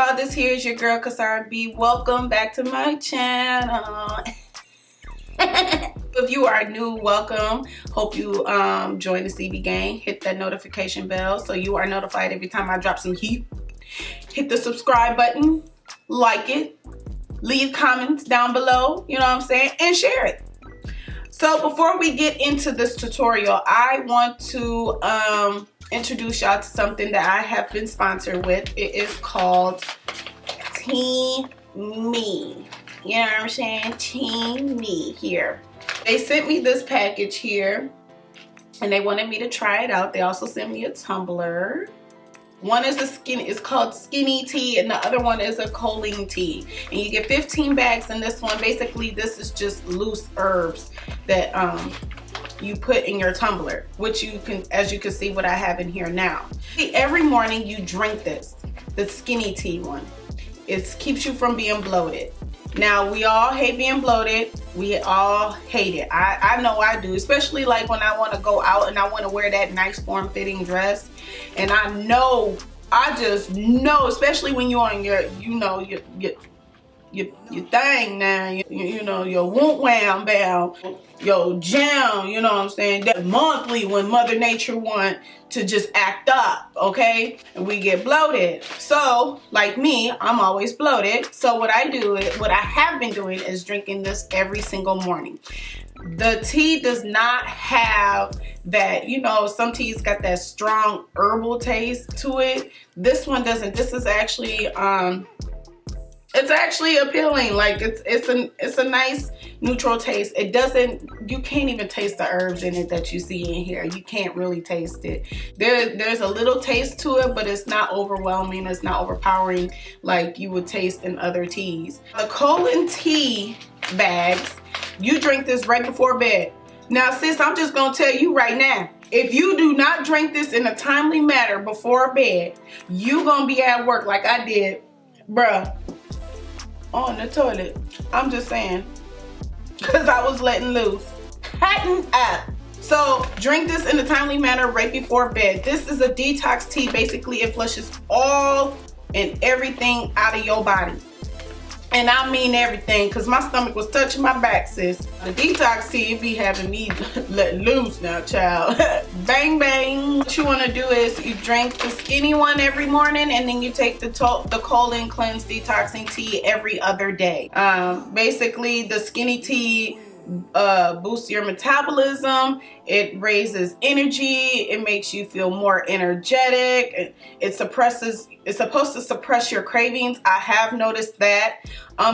y'all, this here is your girl Casarah B. Welcome back to my channel. If you are new, welcome. Hope you join the CB gang. Hit that notification bell so you are notified every time I drop some heat. Hit the subscribe button, like it, leave comments down below, you know what I'm saying, and share it. So before we get into this tutorial, I want to introduce y'all to something that I have been sponsored with. It is called Teami. You know what I'm saying? Teami here. They sent me this package here and they wanted me to try it out. They also sent me a tumbler. One is it's called skinny tea, and the other one is a choline tea. And you get 15 bags in this one. Basically, this is just loose herbs that you put in your tumbler, which you can, as you can see what I have in here now. Every morning you drink this, the skinny tea one. It keeps you from being bloated. Now, we all hate being bloated. We all hate it. I know I do, especially like when I want to go out and I want to wear that nice form-fitting dress. And I just know, especially when you're on your, your thing now, you know, your whoop wham bam, your jam, you know what I'm saying? That monthly when Mother Nature want to just act up, okay? And we get bloated. So, like me, I'm always bloated. So what I have been doing is drinking this every single morning. The tea does not have that, you know, some teas got that strong herbal taste to it. This one doesn't. This is actually it's actually appealing. Like it's a nice neutral taste. It doesn't, you can't even taste the herbs in it that you see in here. You can't really taste it. There's a little taste to it, but it's not overwhelming. It's not overpowering like you would taste in other teas. The choline tea bags, you drink this right before bed. Now sis, I'm just gonna tell you right now, if you do not drink this in a timely manner before bed, you gonna be at work like I did, bruh, on the toilet. I'm just saying, because I was letting loose, cutting up. So drink this in a timely manner right before bed. This is a detox tea. Basically, it flushes all and everything out of your body. And I mean everything, because my stomach was touching my back, sis. The detox tea be having me let loose now, child. Bang, bang. What you want to do is you drink the skinny one every morning, and then you take the colon cleanse detoxing tea every other day. Basically, the skinny tea boosts your metabolism. It raises energy. It makes you feel more energetic. It's supposed to suppress your cravings. I have noticed that.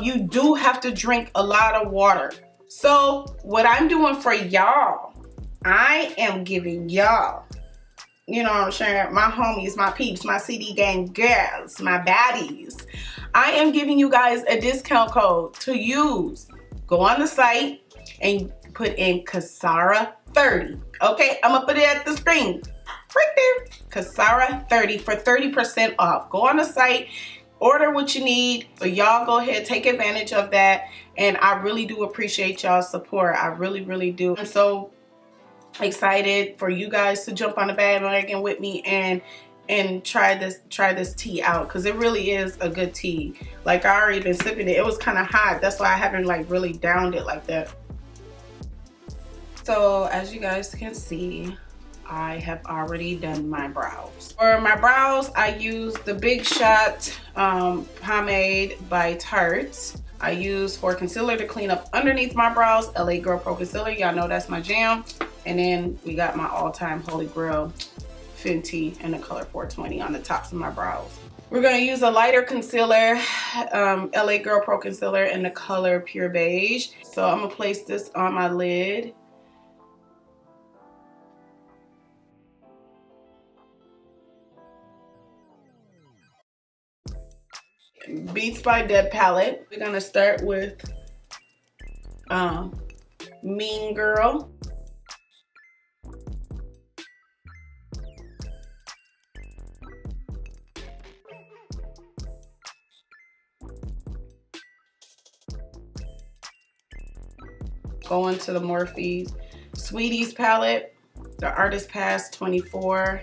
You do have to drink a lot of water. So what I'm doing for y'all, I am giving y'all, you know what I'm saying, my homies, my peeps, my CD gang girls, my baddies, I am giving you guys a discount code to use. Go on the site and put in Casarah 30. Okay, I'm gonna put it at the screen right there. Casarah 30 for 30% off. Go on the site, order what you need. So y'all go ahead, take advantage of that. And I really do appreciate y'all's support. I really, really do. I'm so excited for you guys to jump on the bandwagon with me and try this tea out, because it really is a good tea. Like, I already been sipping it. It was kind of hot. That's why I haven't like really downed it like that. So as you guys can see, I have already done my brows. For my brows, I use the Big Shot pomade by Tarte. I use for concealer to clean up underneath my brows, LA Girl Pro Concealer. Y'all know that's my jam. And then we got my all-time holy grail, Fenty in the color 420 on the tops of my brows. We're gonna use a lighter concealer, LA Girl Pro Concealer in the color Pure Beige. So I'm gonna place this on my lid. Beats By Deb palette. We're gonna start with Mean Girl. Go into the Morphe Sweeties palette, the Artist Pass 24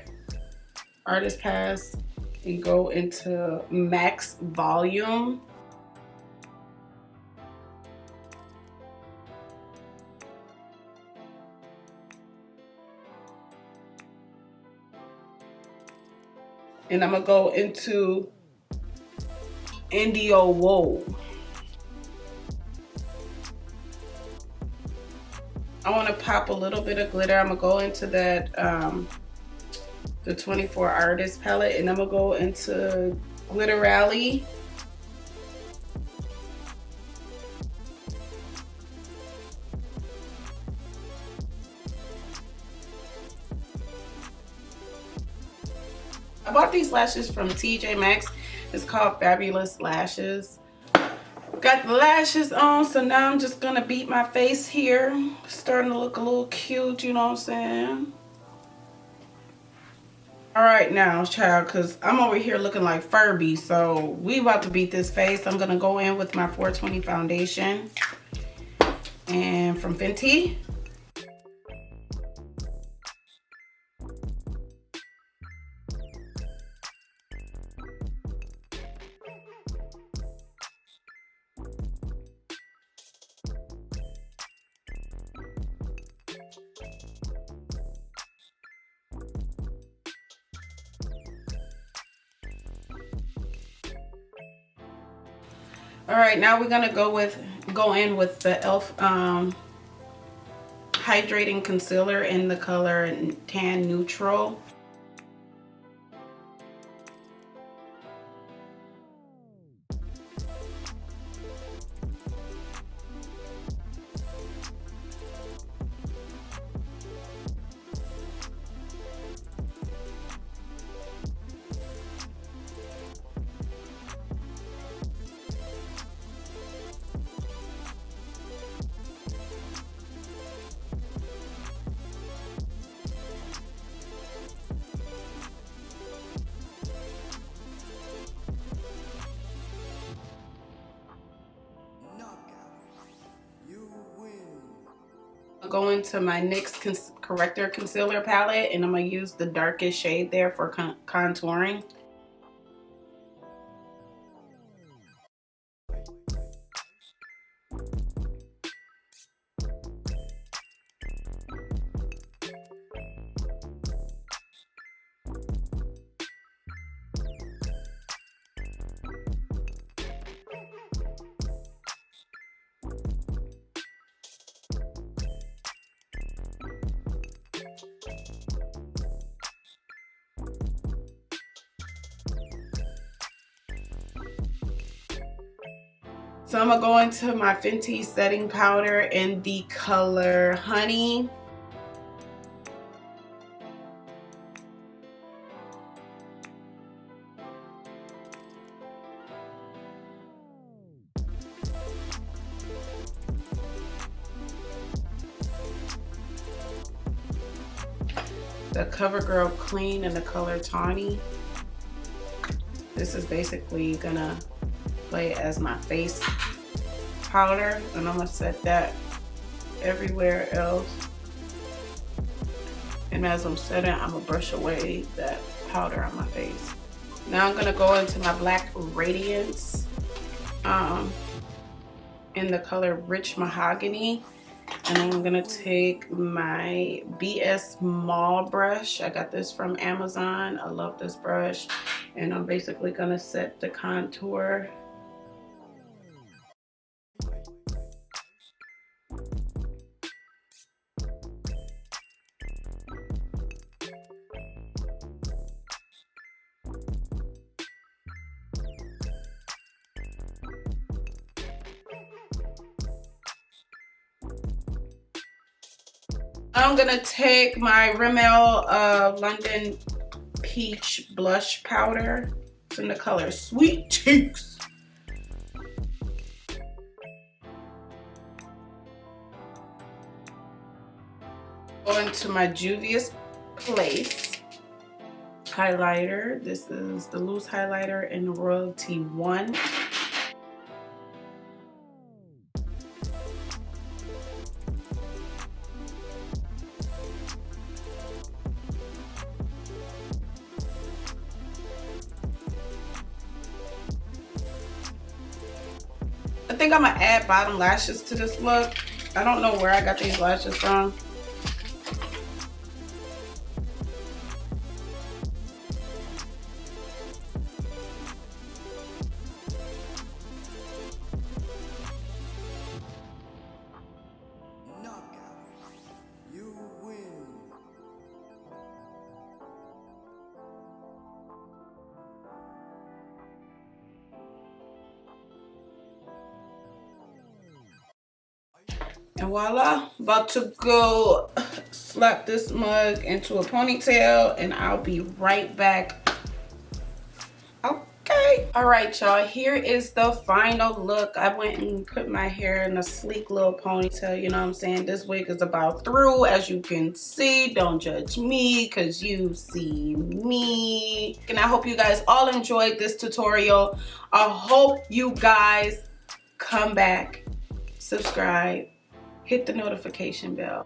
Artist Pass. and go into max volume. And I'm gonna go into Indio Wool. I want to pop a little bit of glitter. I'm gonna go into that the 24 Artist palette, and I'm gonna go into Glitterally. I bought these lashes from TJ Maxx. It's called Fabulous Lashes. Got the lashes on, so now I'm just gonna beat my face here. Starting to look a little cute, you know what I'm saying? All right now, child, because I'm over here looking like Furby, so we about to beat this face. I'm gonna go in with my 420 foundation and from Fenty. All right, now we're gonna go in with the e.l.f. hydrating concealer in the color Tan Neutral. I'll go into my NYX Corrector Concealer palette, and I'm going to use the darkest shade there for contouring. So I'm gonna go into my Fenty setting powder in the color Honey. The Covergirl Clean in the color Tawny. This is basically gonna play as my face powder, and I'm gonna set that everywhere else. And as I'm setting, I'm gonna brush away that powder on my face. Now I'm gonna go into my black Radiance in the color Rich Mahogany. And I'm gonna take my BS Mall brush. I got this from Amazon. I love this brush. And I'm basically gonna set the contour. I'm gonna take my Rimmel London Peach Blush Powder. It's in the color Sweet Cheeks. Go into my Juvia's Place highlighter. This is the loose highlighter in Royalty 1. think I'm gonna add bottom lashes to this look. I don't know where I got these lashes from. And voila, about to go slap this mug into a ponytail and I'll be right back. Okay. All right, y'all, here is the final look. I went and put my hair in a sleek little ponytail, you know what I'm saying? This wig is about through, as you can see. Don't judge me because you see me. And I hope you guys all enjoyed this tutorial. I hope you guys come back, subscribe, hit the notification bell.